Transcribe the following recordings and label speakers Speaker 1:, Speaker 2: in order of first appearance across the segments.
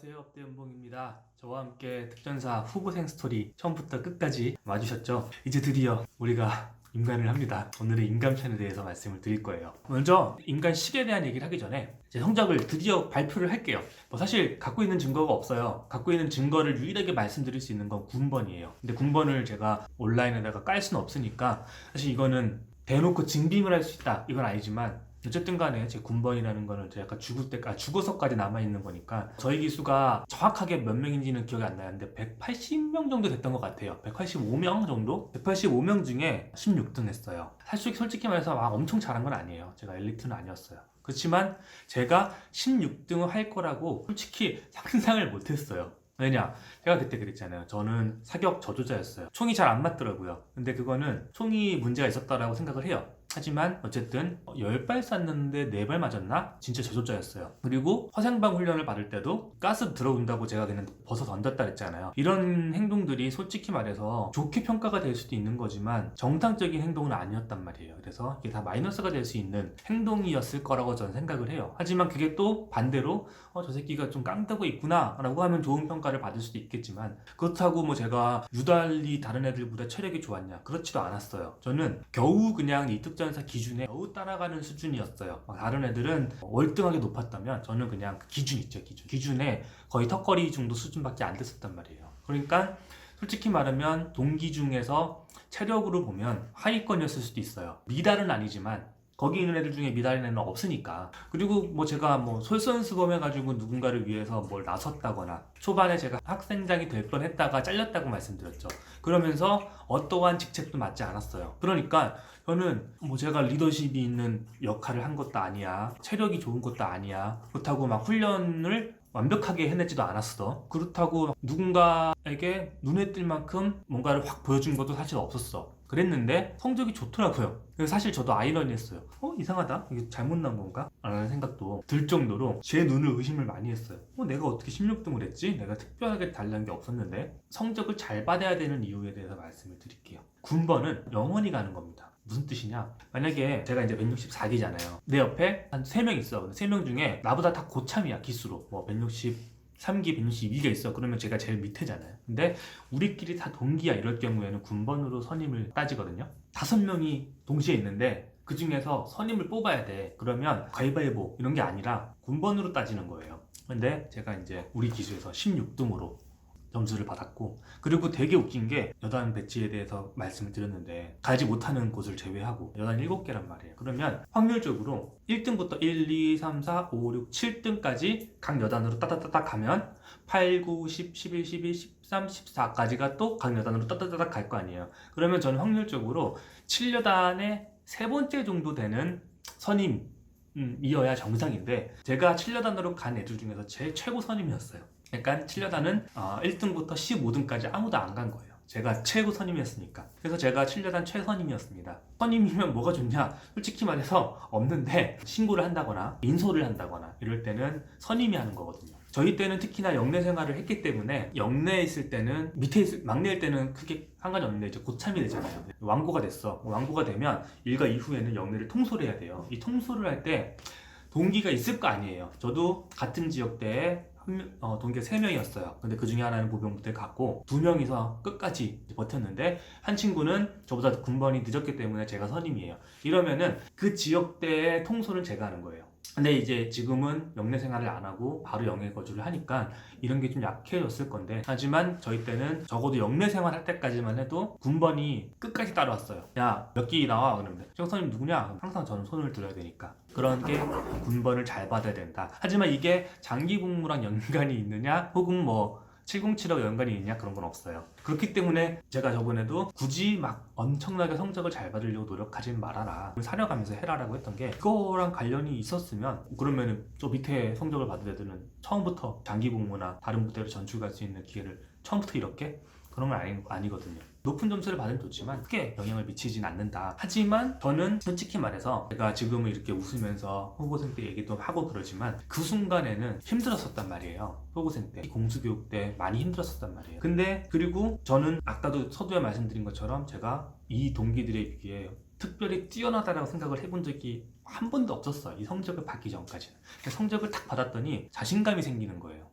Speaker 1: 안녕하세요. 업대연봉입니다. 저와 함께 특전사 후보생 스토리 처음부터 끝까지 와주셨죠? 이제 드디어 우리가 임관을 합니다. 오늘은 인감편에 대해서 말씀을 드릴 거예요. 먼저 인간식에 대한 얘기를 하기 전에 제 성적을 드디어 발표를 할게요. 사실 갖고 있는 증거가 없어요. 갖고 있는 증거를 유일하게 말씀드릴 수 있는 건 군번이에요. 근데 군번을 제가 온라인에다가 깔 수는 없으니까 사실 이거는 대놓고 증빙을 할 수 있다 이건 아니지만 어쨌든 간에 제 군번이라는 거는 제가 죽어서까지 남아있는 거니까 저희 기수가 정확하게 몇 명인지는 기억이 안 나는데 180명 정도 됐던 것 같아요. 185명 정도? 185명 중에 16등 했어요. 솔직히 말해서 막 엄청 잘한 건 아니에요. 제가 엘리트는 아니었어요. 그렇지만 제가 16등을 할 거라고 솔직히 상상을 못했어요. 왜냐? 제가 그때 그랬잖아요. 저는 사격 저조자였어요. 총이 잘 안 맞더라고요. 근데 그거는 총이 문제가 있었다라고 생각을 해요. 하지만 어쨌든 10발 쐈는데 4발 맞았나? 진짜 저조자였어요. 그리고 화생방 훈련을 받을 때도 가스 들어온다고 제가 그냥 벗어 던졌다 그랬잖아요. 이런 행동들이 솔직히 말해서 좋게 평가가 될 수도 있는 거지만 정상적인 행동은 아니었단 말이에요. 그래서 이게 다 마이너스가 될 수 있는 행동이었을 거라고 저는 생각을 해요. 하지만 그게 또 반대로 저 새끼가 좀 깡다고 있구나 라고 하면 좋은 평가를 받을 수도 있겠지만 그렇다고 뭐 제가 유달리 다른 애들보다 체력이 좋았냐? 그렇지도 않았어요. 저는 겨우 그냥 이 특전사 기준에 겨우 따라가는 수준이었어요. 다른 애들은 월등하게 높았다면 저는 그냥 그 기준 있죠. 기준에 거의 턱걸이 정도 수준밖에 안 됐었단 말이에요. 그러니까 솔직히 말하면 동기 중에서 체력으로 보면 하위권이었을 수도 있어요. 미달은 아니지만 거기 있는 애들 중에 미달인 애는 없으니까. 그리고 뭐 제가 뭐 솔선수범해가지고 누군가를 위해서 뭘 나섰다거나 초반에 제가 학생장이 될 뻔했다가 잘렸다고 말씀드렸죠. 그러면서 어떠한 직책도 맡지 않았어요. 그러니까 저는 뭐 제가 리더십이 있는 역할을 한 것도 아니야. 체력이 좋은 것도 아니야. 그렇다고 막 훈련을 완벽하게 해내지도 않았어. 그렇다고 누군가에게 눈에 띌 만큼 뭔가를 확 보여준 것도 사실 없었어. 그랬는데 성적이 좋더라고요. 그래서 사실 저도 아이러니했어요. 이상하다? 이게 잘못 난 건가? 라는 생각도 들 정도로 제 눈을 의심을 많이 했어요. 내가 어떻게 16등을 했지? 내가 특별하게 달라는 게 없었는데 성적을 잘 받아야 되는 이유에 대해서 말씀을 드릴게요. 군번은 영원히 가는 겁니다. 무슨 뜻이냐? 만약에 제가 이제 164기잖아요. 내 옆에 한 3명 있어. 3명 중에 나보다 다 고참이야, 기수로. 뭐 163기, 162기가 있어. 그러면 제가 제일 밑에잖아요. 근데 우리끼리 다 동기야 이럴 경우에는 군번으로 선임을 따지거든요. 5명이 동시에 있는데 그 중에서 선임을 뽑아야 돼. 그러면 가위바위보 이런 게 아니라 군번으로 따지는 거예요. 근데 제가 이제 우리 기수에서 16등으로 점수를 받았고, 그리고 되게 웃긴 게 여단 배치에 대해서 말씀을 드렸는데 가지 못하는 곳을 제외하고 여단 7개란 말이에요. 그러면 확률적으로 1등부터 1, 2, 3, 4, 5, 6, 7등까지 각 여단으로 따다다닥 가면 8, 9, 10, 11, 12, 13, 14까지가 또 각 여단으로 따다다닥 갈 거 아니에요. 그러면 저는 확률적으로 7여단의 3번째 정도 되는 선임이어야 정상인데 제가 7여단으로 간 애들 중에서 제일 최고 선임이었어요. 그러니까 7여단은 1등부터 15등까지 아무도 안 간 거예요. 제가 최고 선임이었으니까. 그래서 제가 7여단 최선임이었습니다. 선임이면 뭐가 좋냐? 솔직히 말해서 없는데 신고를 한다거나 인소를 한다거나 이럴 때는 선임이 하는 거거든요. 저희 때는 특히나 영내 생활을 했기 때문에 영내에 있을 때는 막내일 때는 크게 상관이 없는데 이제 고참이 되잖아요. 왕고가 됐어. 왕고가 되면 일과 이후에는 영내를 통솔해야 을 돼요. 이 통솔을 할 때 동기가 있을 거 아니에요. 저도 같은 지역대에 동기가 3명이었어요. 근데 그 중에 하나는 보병부대에 갔고 2명이서 끝까지 버텼는데 한 친구는 저보다 군번이 늦었기 때문에 제가 선임이에요. 이러면은 그 지역대의 통솔은 제가 하는 거예요. 근데 이제 지금은 영내 생활을 안 하고 바로 영해 거주를 하니까 이런 게 좀 약해졌을 건데, 하지만 저희 때는 적어도 영내 생활할 때까지만 해도 군번이 끝까지 따라왔어요. 야, 몇 기 나와? 그러면 선생님 누구냐? 항상 저는 손을 들어야 되니까. 그런 게 군번을 잘 받아야 된다. 하지만 이게 장기 복무랑 연관이 있느냐 혹은 뭐 707하고 연관이 있냐 그런 건 없어요. 그렇기 때문에 제가 저번에도 굳이 막 엄청나게 성적을 잘 받으려고 노력하지 말아라, 사려가면서 해라라고 했던 게 그거랑 관련이 있었으면 그러면은 저 밑에 성적을 받은 애들은 처음부터 장기 복무나 다른 부대로 전출 갈 수 있는 기회를 처음부터 이렇게 그런 건 아니거든요. 높은 점수를 받으면 좋지만 크게 영향을 미치진 않는다. 하지만 저는 솔직히 말해서 제가 지금은 이렇게 웃으면서 후보생 때 얘기도 하고 그러지만 그 순간에는 힘들었었단 말이에요. 후보생 때 공수교육 때 많이 힘들었었단 말이에요. 근데 그리고 저는 아까도 서두에 말씀드린 것처럼 제가 이 동기들에 비해 특별히 뛰어나다라고 생각을 해본 적이 한 번도 없었어요. 이 성적을 받기 전까지는. 성적을 딱 받았더니 자신감이 생기는 거예요.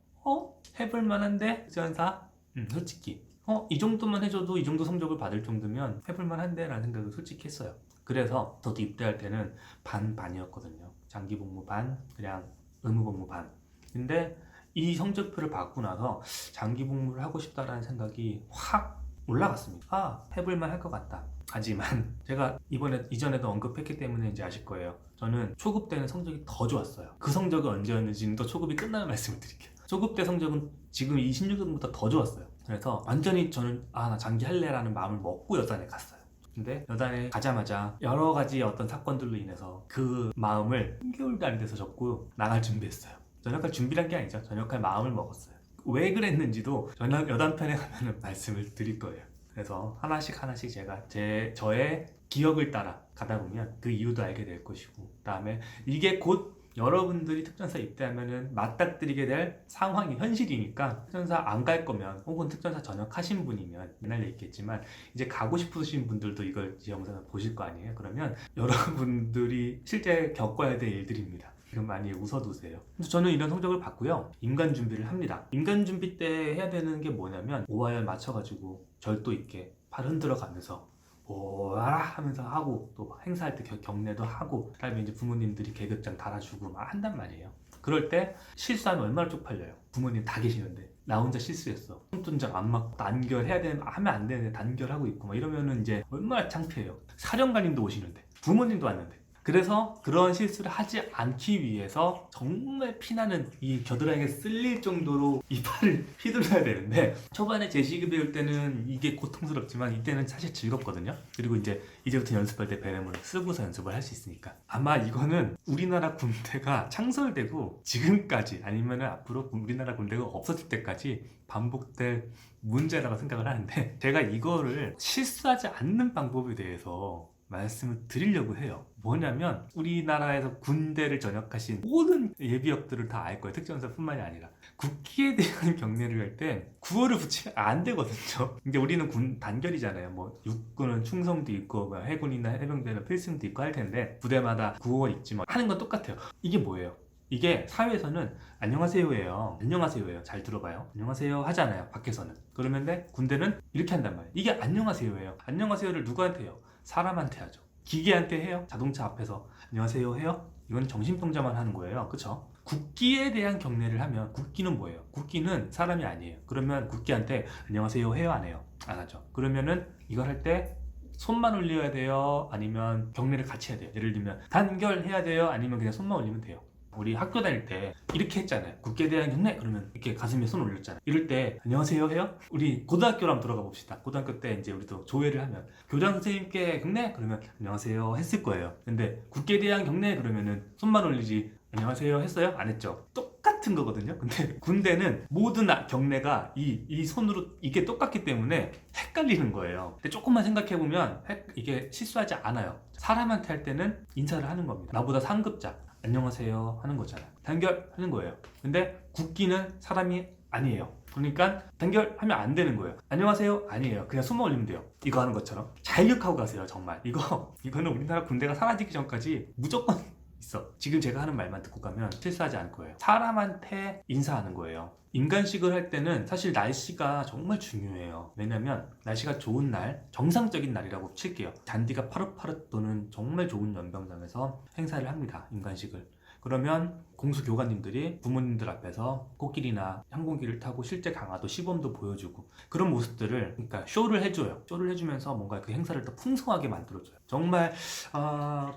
Speaker 1: 해볼 만한데 특전사 솔직히 이 정도만 해줘도 이 정도 성적을 받을 정도면 해볼 만한데 라는 생각을 솔직히 했어요. 그래서 저도 입대할 때는 반반이었거든요. 장기복무 반, 그냥 의무복무 반. 근데 이 성적표를 받고 나서 장기복무를 하고 싶다라는 생각이 확 올라갔습니다. 해볼만 할 것 같다. 하지만 제가 이전에도 언급했기 때문에 이제 아실 거예요. 저는 초급 때는 성적이 더 좋았어요. 그 성적이 언제였는지는 또 초급이 끝나면 말씀을 드릴게요. 초급 때 성적은 지금 이 16등보다 더 좋았어요. 그래서 완전히 저는 나 장기 할래라는 마음을 먹고 여단에 갔어요. 근데 여단에 가자마자 여러 가지 어떤 사건들로 인해서 그 마음을 3개월도 안 돼서 접고 나갈 준비했어요. 전역할 준비란 게 아니죠. 전역할 마음을 먹었어요. 왜 그랬는지도 여단편에 가면 말씀을 드릴 거예요. 그래서 하나씩 제가 저의 기억을 따라 가다 보면 그 이유도 알게 될 것이고, 그 다음에 이게 곧 여러분들이 특전사 입대하면은 맞닥뜨리게 될 상황이 현실이니까, 특전사 안 갈 거면 혹은 특전사 전역하신 분이면 맨날 얘기했지만 이제 가고 싶으신 분들도 이걸 이 영상을 보실 거 아니에요. 그러면 여러분들이 실제 겪어야 될 일들입니다. 지금 많이 웃어두세요. 저는 이런 성적을 받고요, 인간 준비를 합니다. 인간 준비 때 해야 되는 게 뭐냐면 오화열 맞춰가지고 절도 있게 팔 흔들어 가면서 오라 하면서 하고, 또 행사할 때 경례도 하고, 그다음에 이제 부모님들이 계급장 달아주고 막 한단 말이에요. 그럴 때 실수하면 얼마나 쪽팔려요. 부모님 다 계시는데 나 혼자 실수했어, 손동작 안 맞고 단결해야 되는 하면 안 되는데 단결하고 있고 막 이러면은 이제 얼마나 창피해요. 사령관님도 오시는데 부모님도 왔는데. 그래서 그런 실수를 하지 않기 위해서 정말 피나는 이 겨드랑이에 쓸릴 정도로 이 팔을 휘둘러야 되는데, 초반에 제시기 배울 때는 이게 고통스럽지만 이때는 사실 즐겁거든요. 그리고 이제부터 연습할 때 베레모를 쓰고서 연습을 할 수 있으니까. 아마 이거는 우리나라 군대가 창설되고 지금까지, 아니면은 앞으로 우리나라 군대가 없어질 때까지 반복될 문제라고 생각을 하는데, 제가 이거를 실수하지 않는 방법에 대해서 말씀을 드리려고 해요. 뭐냐면 우리나라에서 군대를 전역하신 모든 예비역들을 다 알 거예요. 특전사뿐만이 아니라 국기에 대한 경례를 할 때 구호를 붙이면 안 되거든요. 근데 우리는 군 단결이잖아요. 뭐 육군은 충성도 있고 뭐 해군이나 해병대는 필승도 있고 할 텐데 부대마다 구호가 있지만 하는 건 똑같아요. 이게 뭐예요? 이게 사회에서는 안녕하세요예요. 안녕하세요예요. 잘 들어봐요. 안녕하세요 하잖아요. 밖에서는. 그러면 군대는 이렇게 한단 말이에요. 이게 안녕하세요예요. 안녕하세요를 누구한테 해요? 사람한테 하죠. 기계한테 해요? 자동차 앞에서 안녕하세요 해요? 이건 정신병자만 하는 거예요. 그쵸? 국기에 대한 경례를 하면, 국기는 뭐예요? 국기는 사람이 아니에요. 그러면 국기한테 안녕하세요 해요? 안 해요? 안 하죠. 그러면은 이걸 할 때 손만 올려야 돼요? 아니면 경례를 같이 해야 돼요? 예를 들면 단결해야 돼요? 아니면 그냥 손만 올리면 돼요? 우리 학교 다닐 때 이렇게 했잖아요. 국기에 대한 경례 그러면 이렇게 가슴에 손 올렸잖아요. 이럴 때 안녕하세요 해요? 우리 고등학교로 한번 들어가 봅시다. 고등학교 때 이제 우리도 조회를 하면 교장 선생님께 경례 그러면 안녕하세요 했을 거예요. 근데 국기에 대한 경례 그러면은 손만 올리지 안녕하세요 했어요? 안 했죠. 똑같은 거거든요. 근데 군대는 모든 경례가 이 손으로 이게 똑같기 때문에 헷갈리는 거예요. 근데 조금만 생각해 보면 이게 실수하지 않아요. 사람한테 할 때는 인사를 하는 겁니다. 나보다 상급자 안녕하세요 하는 거잖아요. 단결하는 거예요. 근데 국기는 사람이 아니에요. 그러니까 단결하면 안 되는 거예요. 안녕하세요 아니에요. 그냥 손만 올리면 돼요. 이거 하는 것처럼 잘 기억하고 가세요. 정말 이거는 우리나라 군대가 사라지기 전까지 무조건 있어. 지금 제가 하는 말만 듣고 가면 실수하지 않을 거예요. 사람한테 인사하는 거예요. 인간식을 할 때는 사실 날씨가 정말 중요해요. 왜냐면 날씨가 좋은 날, 정상적인 날이라고 칠게요. 잔디가 파릇파릇 도는 정말 좋은 연병장에서 행사를 합니다. 인간식을. 그러면 공수교관님들이 부모님들 앞에서 코끼리나 항공기를 타고 실제 강화도 시범도 보여주고, 그런 모습들을, 그러니까 쇼를 해줘요. 쇼를 해주면서 뭔가 그 행사를 더 풍성하게 만들어줘요. 정말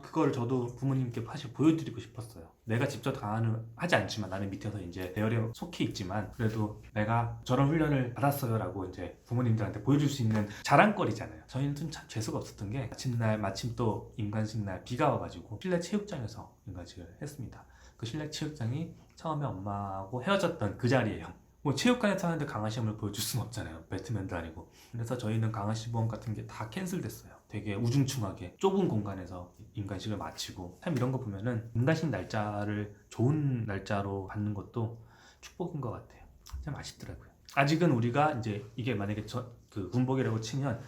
Speaker 1: 그걸 저도 부모님께 사실 보여드리고 싶었어요. 내가 직접 강화는 하지 않지만 나는 밑에서 이제 대열에 속해 있지만 그래도 내가 저런 훈련을 받았어요 라고 이제 부모님들한테 보여줄 수 있는 자랑거리잖아요. 저희는 좀 참 재수가 없었던 게, 마침 또 인간식 날 비가 와가지고 실내 체육장에서 인간식을 했습니다. 그 실내 체육장이 처음에 엄마하고 헤어졌던 그 자리예요. 뭐 체육관에서 하는데 강화시험을 보여줄 수는 없잖아요. 배트맨도 아니고. 그래서 저희는 강화시범 같은 게 다 캔슬됐어요. 되게 우중충하게 좁은 공간에서 인간식을 마치고, 참 이런 거 보면은 인간식 날짜를 좋은 날짜로 갖는 것도 축복인 것 같아요. 참 아쉽더라고요. 아직은 우리가 이제 이게 만약에 그 군복이라고 치면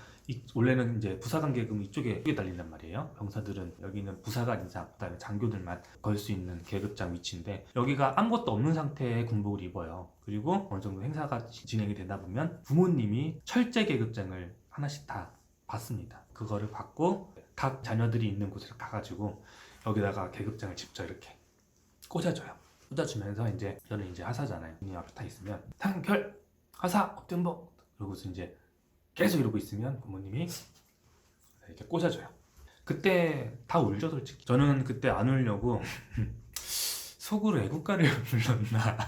Speaker 1: 원래는 이제 부사관 계급은 이쪽에 달린단 말이에요. 병사들은 여기는 부사관 이상, 그다음에 장교들만 걸 수 있는 계급장 위치인데 여기가 아무것도 없는 상태의 군복을 입어요. 그리고 어느 정도 행사가 진행이 되다 보면 부모님이 철제 계급장을 하나씩 다 받습니다. 그거를 받고 각 자녀들이 있는 곳에 가가지고 여기다가 계급장을 직접 이렇게 꽂아줘요. 꽂아주면서 이제 저는 이제 하사잖아요. 눈이 앞에 다 있으면 상별 하사 업전복 그러고서 이제 계속 이러고 있으면 부모님이 이렇게 꽂아줘요. 그때 다 울죠 솔직히. 저는 그때 안 울려고 속으로 애국가를 불렀나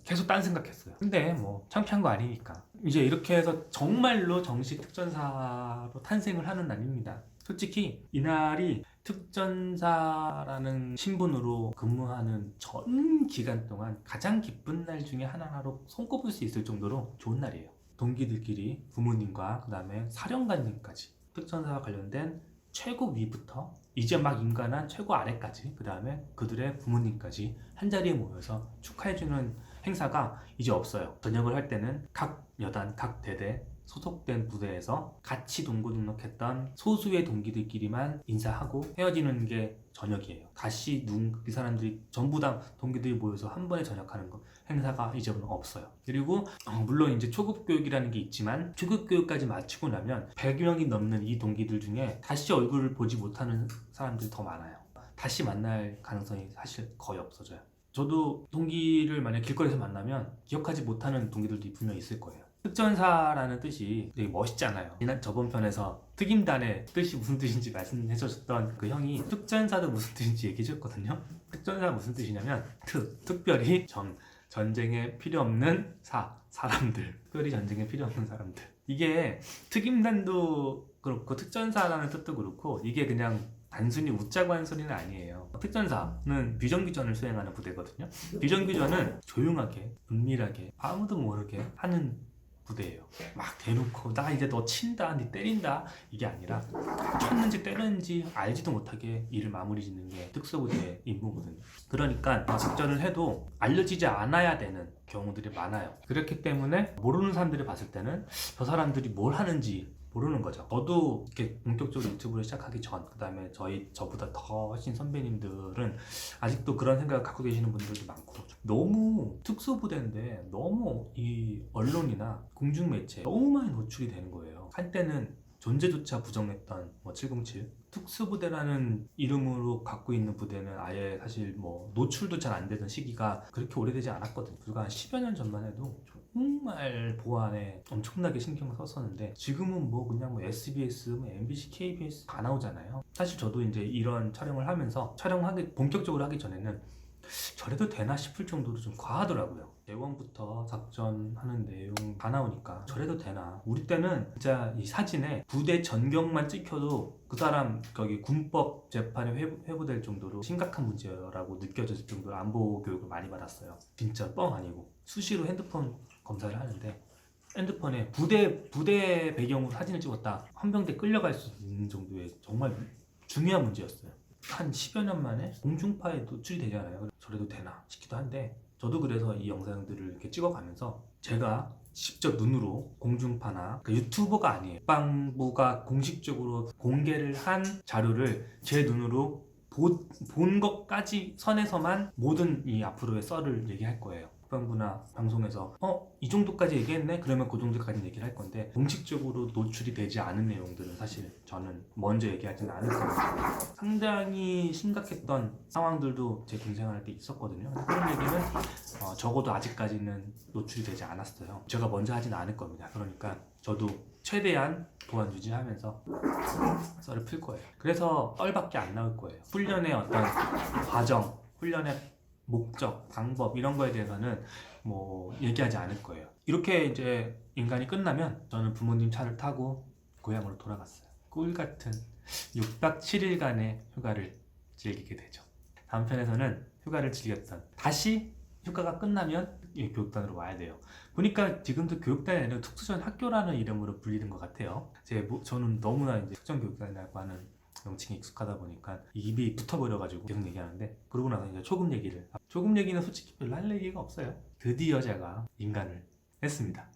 Speaker 1: 계속 딴 생각했어요. 근데 뭐 창피한 거 아니니까 이제 이렇게 해서 정말로 정식 특전사로 탄생을 하는 날입니다. 솔직히 이날이 특전사라는 신분으로 근무하는 전 기간 동안 가장 기쁜 날 중에 하나로 손꼽을 수 있을 정도로 좋은 날이에요. 동기들끼리 부모님과 그 다음에 사령관님까지 특전사와 관련된 최고 위부터 이제 막 임관한 최고 아래까지 그 다음에 그들의 부모님까지 한자리에 모여서 축하해주는 행사가 이제 없어요. 전역을 할 때는 각 여단, 각 대대 소속된 부대에서 같이 동고 등록했던 소수의 동기들끼리만 인사하고 헤어지는 게 전역이에요. 다시 이 사람들이 전부 다 동기들이 모여서 한 번에 전역하는 거 행사가 이제는 없어요. 그리고 물론 이제 초급 교육이라는 게 있지만 초급 교육까지 마치고 나면 100명이 넘는 이 동기들 중에 다시 얼굴을 보지 못하는 사람들이 더 많아요. 다시 만날 가능성이 사실 거의 없어져요. 저도 동기를 만약 길거리에서 만나면 기억하지 못하는 동기들도 분명히 있을 거예요. 특전사라는 뜻이 되게 멋있잖아요. 저번 편에서 특임단의 뜻이 무슨 뜻인지 말씀해 주셨던 그 형이 특전사도 무슨 뜻인지 얘기해 줬거든요. 특전사 무슨 뜻이냐면 특별히 전쟁에 필요 없는 사람들, 특별히 전쟁에 필요 없는 사람들. 이게 특임단도 그렇고 특전사라는 뜻도 그렇고 이게 그냥 단순히 웃자고 하는 소리는 아니에요. 특전사는 비정규전을 수행하는 부대거든요. 비정규전은 조용하게 은밀하게 아무도 모르게 하는 부대예요. 막 대놓고 나 이제 너 친다, 니 때린다 이게 아니라 쳤는지 때렸는지 알지도 못하게 일을 마무리 짓는 게 특수부대의 임무거든요. 그러니까 작전을 해도 알려지지 않아야 되는 경우들이 많아요. 그렇기 때문에 모르는 사람들이 봤을 때는 저 사람들이 뭘 하는지 모르는 거죠. 저도 이렇게 본격적으로 유튜브를 시작하기 전, 그 다음에 저보다 더 훨씬 선배님들은 아직도 그런 생각을 갖고 계시는 분들도 많고 너무 특수부대인데 너무 이 언론이나 공중매체 너무 많이 노출이 되는 거예요. 한때는 존재조차 부정했던 707 특수부대라는 이름으로 갖고 있는 부대는 아예 사실 노출도 잘 안 되던 시기가 그렇게 오래되지 않았거든요. 불과 한 10여 년 전만 해도 정말 보안에 엄청나게 신경을 썼었는데 지금은 그냥 SBS, MBC, KBS 다 나오잖아요. 사실 저도 이제 이런 촬영을 하면서 본격적으로 하기 전에는 저래도 되나 싶을 정도로 좀 과하더라고요. 대원부터 작전하는 내용 다 나오니까 저래도 되나. 우리 때는 진짜 이 사진에 부대 전경만 찍혀도 그 사람 거기 군법 재판에 회부될 정도로 심각한 문제라고 느껴졌을 정도로 안보 교육을 많이 받았어요. 진짜 뻥 아니고 수시로 핸드폰 검사를 하는데 핸드폰에 부대 배경으로 사진을 찍었다 헌병대 끌려갈 수 있는 정도의 정말 중요한 문제였어요. 한 10여 년 만에 공중파에 노출이 되잖아요. 저래도 되나 싶기도 한데 저도 그래서 이 영상들을 이렇게 찍어가면서 제가 직접 눈으로 공중파나 유튜버가 아니에요. 국방부가 공식적으로 공개를 한 자료를 제 눈으로 본 것까지 선에서만 모든 이 앞으로의 썰을 얘기할 거예요. 국방부나 방송에서 이 정도까지 얘기했네? 그러면 그 정도까지 얘기를 할 건데 공식적으로 노출이 되지 않은 내용들은 사실 저는 먼저 얘기하지는 않을 겁니다. 상당히 심각했던 상황들도 제 군생활 때 있었거든요. 그런 얘기는 적어도 아직까지는 노출이 되지 않았어요. 제가 먼저 하지는 않을 겁니다. 그러니까 저도 최대한 보안 유지하면서 썰을 풀 거예요. 그래서 썰밖에 안 나올 거예요. 훈련의 어떤 과정, 훈련의 목적, 방법 이런 거에 대해서는 얘기하지 않을 거예요. 이렇게 이제 인간이 끝나면 저는 부모님 차를 타고 고향으로 돌아갔어요. 꿀 같은 6박 7일간의 휴가를 즐기게 되죠. 다음 편에서는 휴가를 즐겼던 다시 휴가가 끝나면 이 교육단으로 와야 돼요. 보니까 지금도 교육단이 아니라 특수전 학교라는 이름으로 불리는 것 같아요. 저는 너무나 이제 특전교육단이라고 하는 명칭이 익숙하다 보니까 입이 붙어버려가지고 계속 얘기하는데 그러고 나서 이제 초급 얘기는 솔직히 별로 할 얘기가 없어요. 드디어 제가 인간을 했습니다.